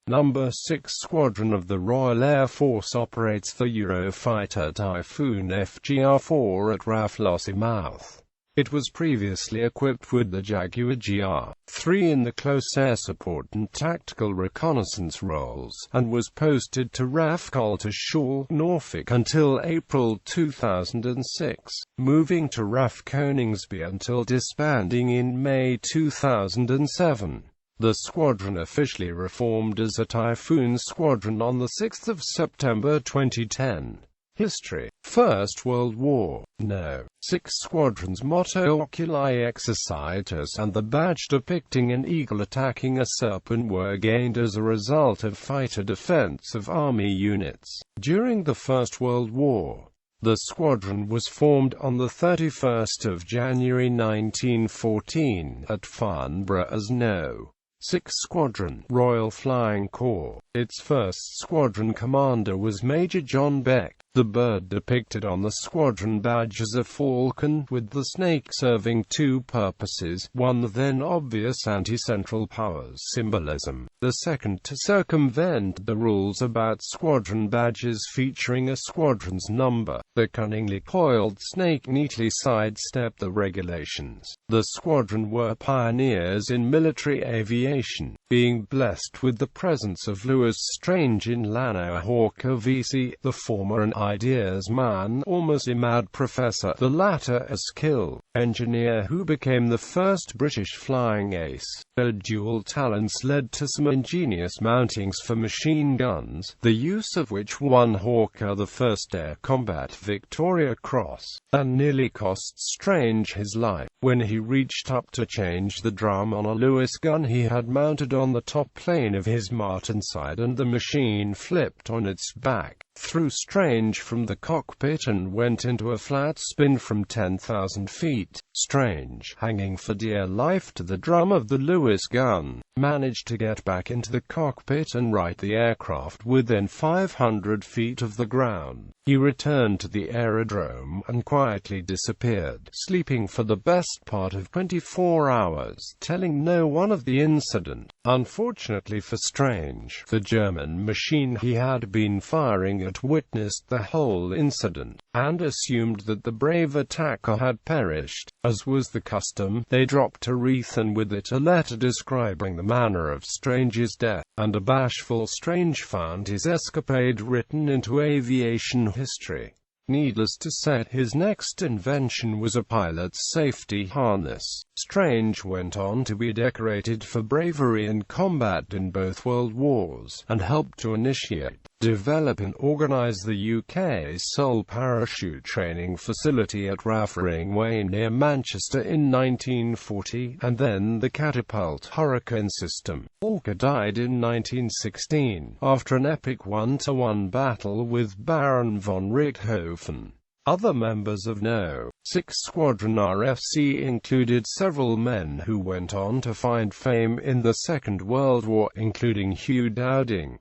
No.6 Squadron of the Royal Air Force operates the Eurofighter Typhoon FGR4 at RAF Lossiemouth. It was previously equipped with the Jaguar GR.3 in the close air support and tactical reconnaissance roles, and was posted to RAF Coltishall, Norfolk until April 2006, moving to RAF Coningsby until disbanding in May 2007. The squadron officially reformed as a Typhoon Squadron on 6 September 2010. History. First World War. No.6 Squadron's motto Oculi Exercitus and the badge depicting an eagle attacking a serpent were gained as a result of fighter defense of Army units. During the First World War, the squadron was formed on 31 January 1914 at Farnborough as No.6 Squadron, Royal Flying Corps. Its first squadron commander was Major John Beck. The bird depicted on the squadron badge is a falcon, with the snake serving two purposes: one, the then obvious anti-Central Powers symbolism; the second, to circumvent the rules about squadron badges featuring a squadron's number. The cunningly coiled snake neatly sidestepped the regulations. The squadron were pioneers in military aviation, being blessed with the presence of Louis Strange in Lano Hawker VC, the former an ideas man, almost a mad professor, the latter a skill engineer who became the first British flying ace. Their dual talents led to some ingenious mountings for machine guns, the use of which won Hawker the first Air Combat Victoria Cross, and nearly cost Strange his life. When he reached up to change the drum on a Lewis gun he had mounted on the top plane of his martinside, and the machine flipped on its back, threw Strange from the cockpit and went into a flat spin from 10,000 feet. Strange, hanging for dear life to the drum of the Lewis gun, managed to get back into the cockpit and right the aircraft within 500 feet of the ground. He returned to the aerodrome and quietly disappeared, sleeping for the best part of 24 hours, telling no one of the incident. Unfortunately for Strange, the German machine he had been firing at witnessed the whole incident, and assumed that the brave attacker had perished. As was the custom, they dropped a wreath and with it a letter describing the manner of Strange's death, and a bashful Strange found his escapade written into aviation history. Needless to say, his next invention was a pilot's safety harness. Strange went on to be decorated for bravery in combat in both World Wars, and helped to initiate, develop and organize the UK's sole parachute training facility at RAF Ringway near Manchester in 1940, and then the catapult Hurricane system. Hawker died in 1916, after an epic 1-to-1 battle with Baron von Richthofen. Other members of No.6 Squadron RFC included several men who went on to find fame in the Second World War, including Hugh Dowding.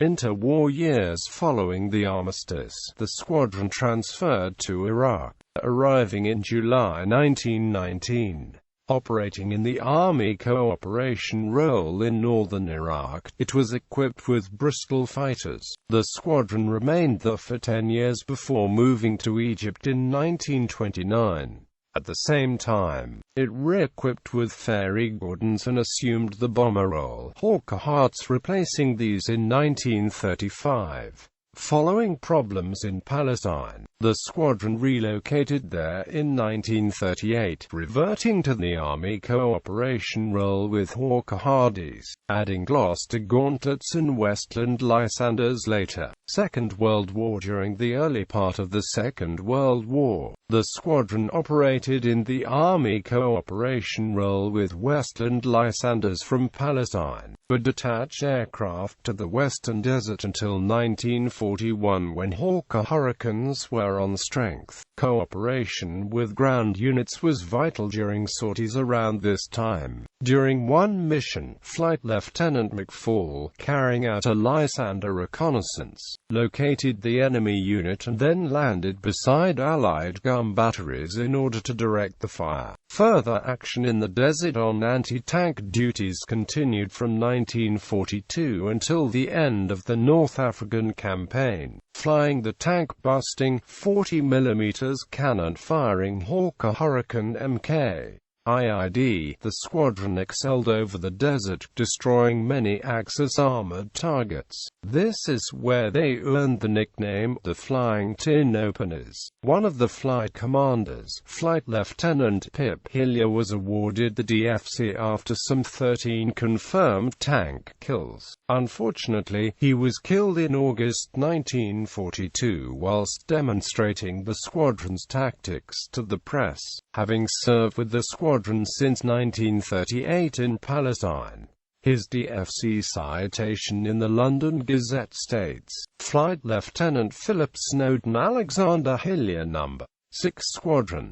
Interwar years following the armistice, the squadron transferred to Iraq, arriving in July 1919. Operating in the Army cooperation role in northern Iraq, it was equipped with Bristol fighters. The squadron remained there for 10 years before moving to Egypt in 1929. At the same time, it re-equipped with Fairey Gordons and assumed the bomber role, Hawker Harts replacing these in 1935. Following problems in Palestine, the squadron relocated there in 1938, reverting to the Army cooperation role with Hawker Hardys, adding Gloucester Gauntlets and Westland Lysanders later. Second World War. During the early part of the Second World War, the squadron operated in the Army cooperation role with Westland Lysanders from Palestine, but detached aircraft to the Western Desert until 1941 when Hawker Hurricanes were on strength. Cooperation with ground units was vital during sorties around this time. During one mission, Flight Lieutenant McFall, carrying out a Lysander reconnaissance, located the enemy unit and then landed beside Allied gun batteries in order to direct the fire. Further action in the desert on anti-tank duties continued from 1942 until the end of the North African campaign, flying the tank-busting 40mm cannon-firing Hawker Hurricane Mk. IID, the squadron excelled over the desert, destroying many Axis armored targets. This is where they earned the nickname, the Flying Tin Openers. One of the flight commanders, Flight Lieutenant Pip Hillier, was awarded the DFC after some 13 confirmed tank kills. Unfortunately, he was killed in August 1942 whilst demonstrating the squadron's tactics to the press, having served with the squadron since 1938 in Palestine. His DFC citation in the London Gazette states, Flight Lieutenant Philip Snowden Alexander Hillier, No.6 Squadron, ...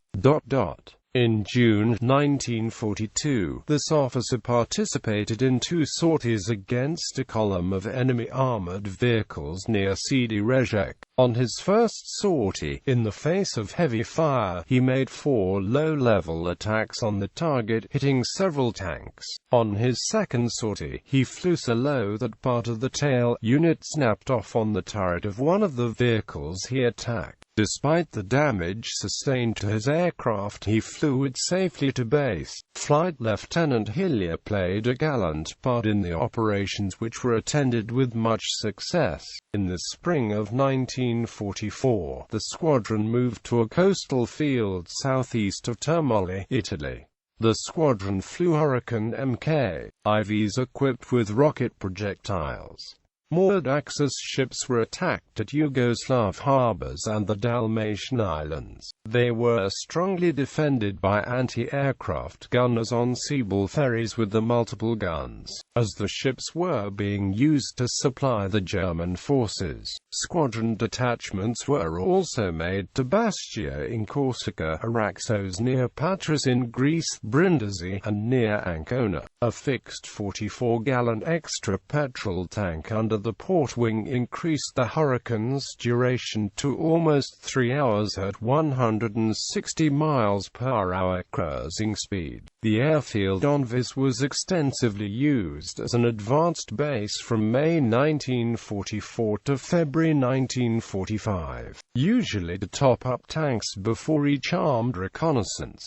In June 1942, this officer participated in 2 sorties against a column of enemy armored vehicles near Sidi Rezek. On his first sortie, in the face of heavy fire, he made 4 low-level attacks on the target, hitting several tanks. On his second sortie, he flew so low that part of the tail unit snapped off on the turret of one of the vehicles he attacked. Despite the damage sustained to his aircraft, he flew it safely to base. Flight Lieutenant Hillier played a gallant part in the operations, which were attended with much success. In the spring of 1944, the squadron moved to a coastal field southeast of Termoli, Italy. The squadron flew Hurricane Mk. IVs equipped with rocket projectiles. Moored Axis ships were attacked at Yugoslav harbors and the Dalmatian Islands. They were strongly defended by anti-aircraft gunners on Seabull ferries with the multiple guns, as the ships were being used to supply the German forces. Squadron detachments were also made to Bastia in Corsica, Araxos near Patras in Greece, Brindisi, and near Ancona. A fixed 44-gallon extra petrol tank under the port wing increased the Hurricane's duration to almost 3 hours at 160 miles per hour cruising speed. The airfield on Vis was extensively used as an advanced base from May 1944 to February 1945, usually to top up tanks before each armed reconnaissance.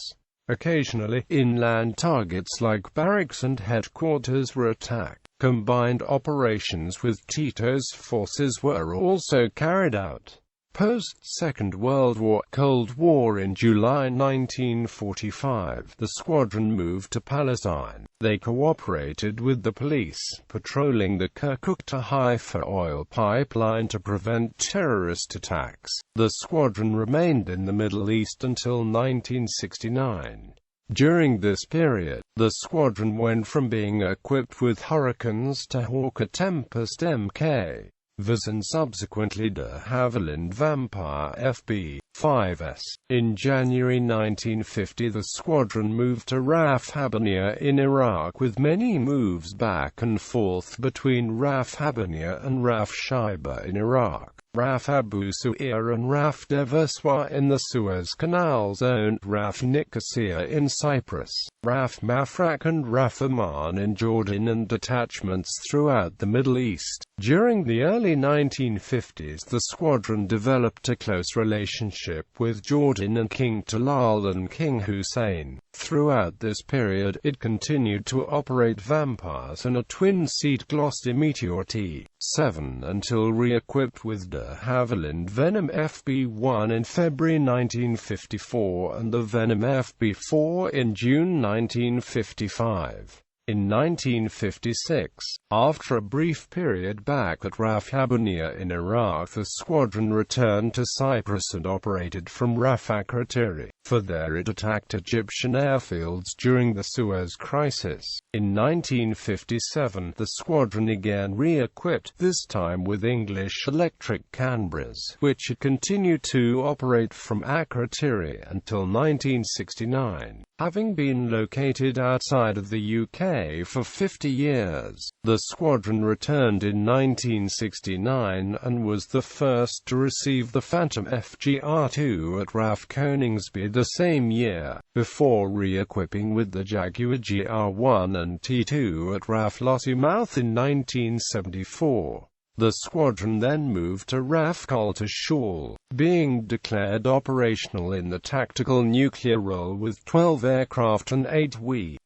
Occasionally, inland targets like barracks and headquarters were attacked. Combined operations with Tito's forces were also carried out. Post-Second World War Cold War in July 1945, the squadron moved to Palestine. They cooperated with the police, patrolling the Kirkuk to Haifa oil pipeline to prevent terrorist attacks. The squadron remained in the Middle East until 1969. During this period, the squadron went from being equipped with Hurricanes to Hawker Tempest Mk. Vis and subsequently de Havilland Vampire FB-5S. In January 1950 the squadron moved to RAF Habbaniya in Iraq, with many moves back and forth between RAF Habbaniya and RAF Shaiba in Iraq. RAF Abu Su'ir and RAF Devaswa in the Suez Canal zone, RAF Nicosia in Cyprus, RAF Mafraq and RAF Amman in Jordan, and detachments throughout the Middle East. During the early 1950s the squadron developed a close relationship with Jordan and King Talal and King Hussein. Throughout this period, it continued to operate Vampires and a twin-seat Gloster Meteor T-7 until re-equipped with de Havilland Venom FB-1 in February 1954 and the Venom FB-4 in June 1955. In 1956, after a brief period back at RAF Habbaniya in Iraq, the squadron returned to Cyprus and operated from RAF Akrotiri. For there it attacked Egyptian airfields during the Suez Crisis. In 1957, the squadron again re-equipped, this time with English electric Canberras, which it continued to operate from Akrotiri until 1969. Having been located outside of the UK for 50 years, the squadron returned in 1969 and was the first to receive the Phantom FGR4 at RAF Coningsby the same year, before re-equipping with the Jaguar GR.3 and T2 at RAF Lossiemouth in 1974. The squadron then moved to RAF Coltishall, being declared operational in the tactical nuclear role with 12 aircraft and 8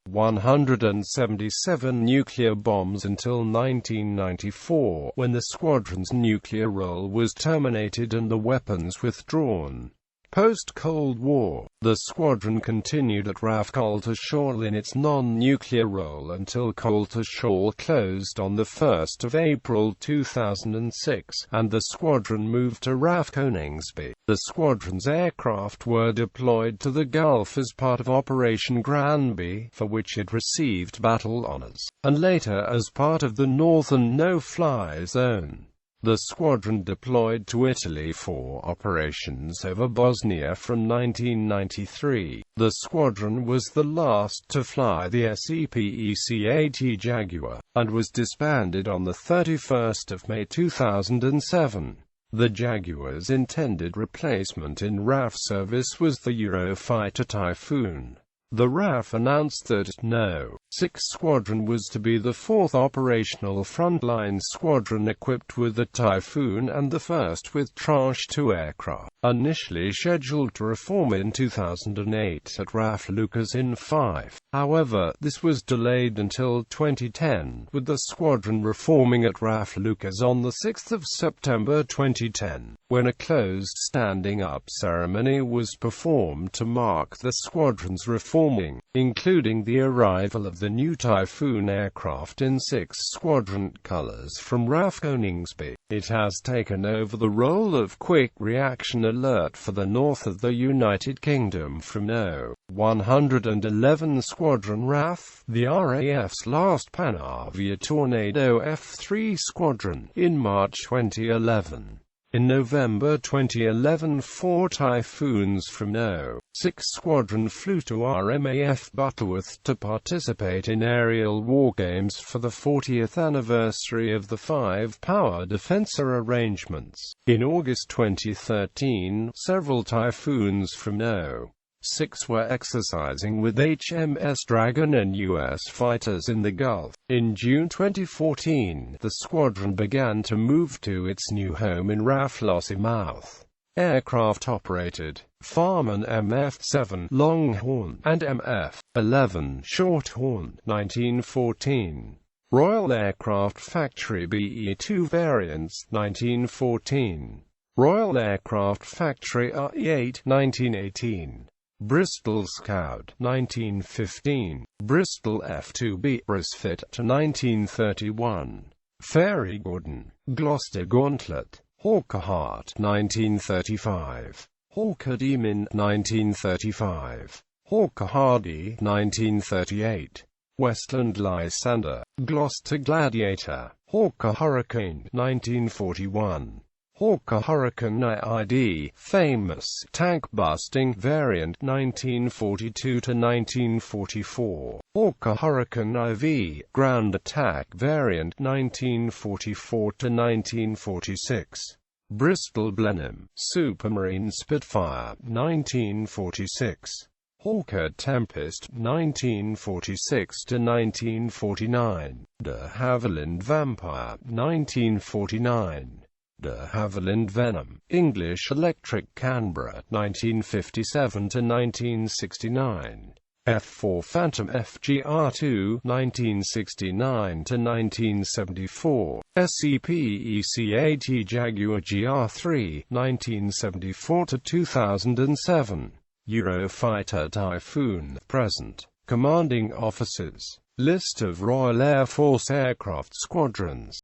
177 nuclear bombs until 1994, when the squadron's nuclear role was terminated and the weapons withdrawn. Post-Cold War, the squadron continued at RAF Coltishall in its non-nuclear role until Coltishall closed on 1 April 2006, and the squadron moved to RAF Coningsby. The squadron's aircraft were deployed to the Gulf as part of Operation Granby, for which it received battle honours, and later as part of the Northern No-Fly Zone. The squadron deployed to Italy for operations over Bosnia from 1993. The squadron was the last to fly the SEPECAT Jaguar, and was disbanded on 31 May 2007. The Jaguar's intended replacement in RAF service was the Eurofighter Typhoon. The RAF announced that No.6 Squadron was to be the fourth operational frontline squadron equipped with the Typhoon and the first with Tranche 2 aircraft, initially scheduled to reform in 2008 at RAF Lucas in 5. However, this was delayed until 2010, with the squadron reforming at RAF Lucas on 6 September 2010, when a closed standing-up ceremony was performed to mark the squadron's reforming, including the arrival of the new Typhoon aircraft in 6 squadron colours from RAF Coningsby. It has taken over the role of quick reaction alert for the north of the United Kingdom from No.111 Squadron RAF, the RAF's last Panavia Tornado F3 squadron, in March 2011. In November 2011, 4 Typhoons from No.6 Squadron flew to RMAF Butterworth to participate in aerial wargames for the 40th anniversary of the 5-power defensor arrangements. In August 2013, several Typhoons from No.6 were exercising with HMS Dragon and U.S. fighters in the Gulf. In June 2014, the squadron began to move to its new home in RAF Lossiemouth. Aircraft operated Farman MF-7 Longhorn and MF-11 Shorthorn, 1914. Royal Aircraft Factory BE-2 variants, 1914. Royal Aircraft Factory RE-8, 1918. Bristol Scout, 1915. Bristol F-2B Brisfit, 1931. Fairy Gordon, Gloucester Gauntlet, Hawker Hart, 1935. Hawker Demon, 1935. Hawker Hardy, 1938. Westland Lysander, Gloucester Gladiator, Hawker Hurricane, 1941. Hawker Hurricane ID, famous tank-busting variant, 1942–1944. Hawker Hurricane IV, ground attack variant, 1944–1946. Bristol Blenheim, Supermarine Spitfire, 1946. Hawker Tempest, 1946–1949. De Havilland Vampire, 1949. De Havilland Venom, English Electric Canberra, 1957–1969. F4 Phantom FGR4, 1969–1974. SEPECAT Jaguar GR.3, 1974–2007. Eurofighter Typhoon, present. Commanding Officers. List of Royal Air Force aircraft squadrons.